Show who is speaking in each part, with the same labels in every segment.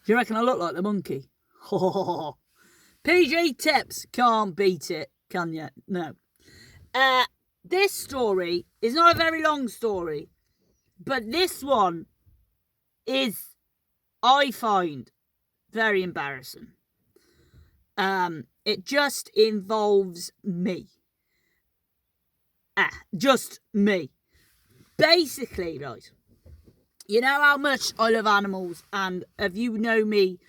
Speaker 1: Do you reckon I look like the monkey? PG Tips, can't beat it, can you? No. This story is not a very long story, but this one is, I find, very embarrassing. It just involves me. Just me. Basically, right, you know how much I love animals, and if you know me,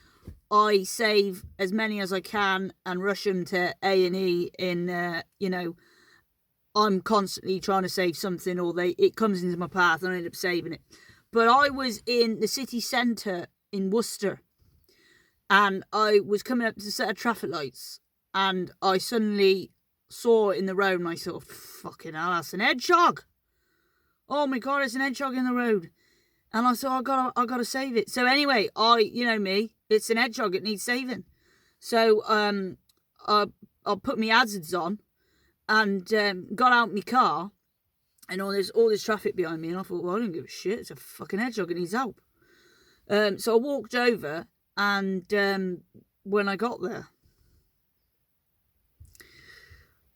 Speaker 1: I save as many as I can and rush them to A&E in, I'm constantly trying to save something, or it comes into my path and I end up saving it. But I was in the city centre in Worcester, and I was coming up to a set of traffic lights, and I suddenly saw it in the road, and I thought, fucking hell, that's an hedgehog. Oh my God, it's an hedgehog in the road. And I thought, I gotta save it. So anyway, you know me, it's an hedgehog, it needs saving. So I put my hazards on and got out my car, and all this traffic behind me, and I thought, well, I don't give a shit, it's a fucking hedgehog, it needs help. So I walked over, and when I got there,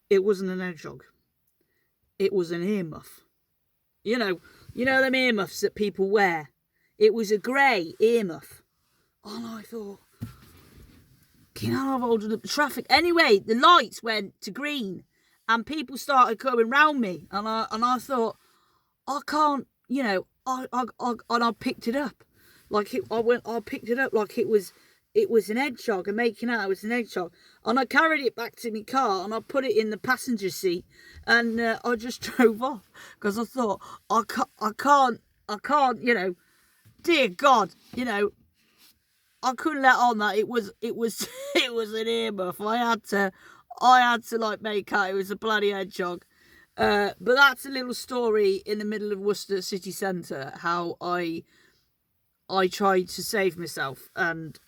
Speaker 1: it wasn't an hedgehog. It was an earmuff. You know them earmuffs that people wear. It was a grey earmuff. And I thought, I've holding up the traffic. Anyway, the lights went to green, and people started coming round me, and I thought, I can't, and I picked it up, I picked it up like it was an hedgehog, and making out it was an hedgehog, and I carried it back to my car, and I put it in the passenger seat, and I just drove off, because I thought, I can't, dear God, I couldn't let on that it was an earmuff. I had to make out it was a bloody hedgehog. But that's a little story in the middle of Worcester city centre, how I tried to save myself, and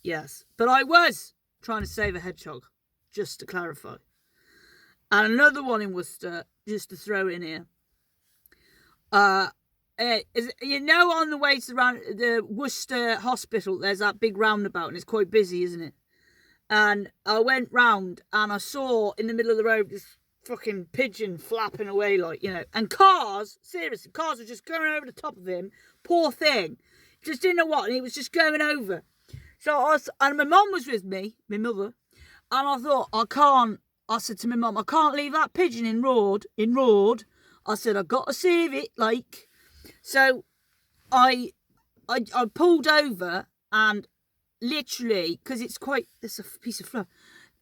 Speaker 1: yes, but I was trying to save a hedgehog, just to clarify. And another one in Worcester, just to throw in here. On the way to the Worcester Hospital, there's that big roundabout, and it's quite busy, isn't it? And I went round, and I saw in the middle of the road this fucking pigeon flapping away, and cars were just going over the top of him. Poor thing, just didn't know what, and he was just going over. So and my mum was with me, my mother, and I thought, I said to my mum, I can't leave that pigeon in road. I said, I've got to save it, So I pulled over, and literally, because it's a piece of fluff,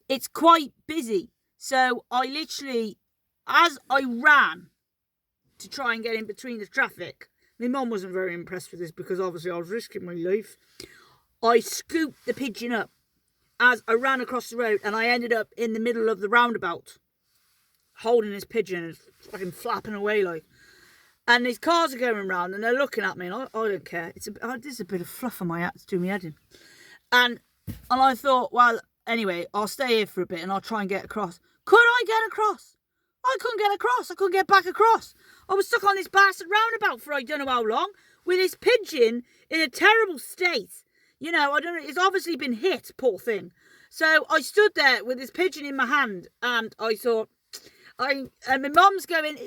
Speaker 1: it's quite busy. So I literally, as I ran to try and get in between the traffic, my mum wasn't very impressed with this, because obviously I was risking my life. I scooped the pigeon up as I ran across the road, and I ended up in the middle of the roundabout, holding this pigeon and fucking flapping away And these cars are going round, and they're looking at me, and I don't care. There's a bit of fluff on my hat to do me head in. And I thought, well, anyway, I'll stay here for a bit, and I'll try and get across. Could I get across? I couldn't get across. I couldn't get back across. I was stuck on this bastard roundabout for I don't know how long, with this pigeon in a terrible state. I don't know, it's obviously been hit, poor thing. So I stood there with this pigeon in my hand, and I thought, and my mum's going, and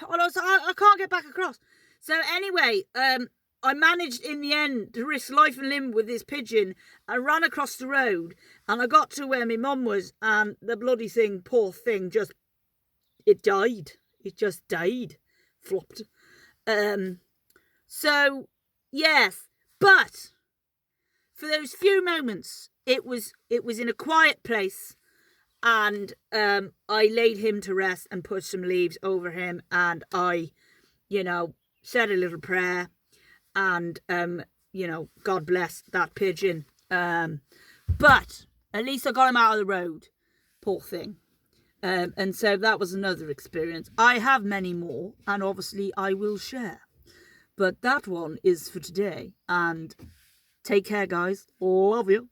Speaker 1: I was like, I can't get back across. So anyway, I managed in the end to risk life and limb with this pigeon. I ran across the road, and I got to where my mum was, and the bloody thing, poor thing, it died. It just died. Flopped. So, yes. But for those few moments, it was in a quiet place, and I laid him to rest and put some leaves over him, and I, said a little prayer, and God bless that pigeon. But at least I got him out of the road, poor thing. And so that was another experience. I have many more, and obviously I will share. But that one is for today, and take care, guys. Love you.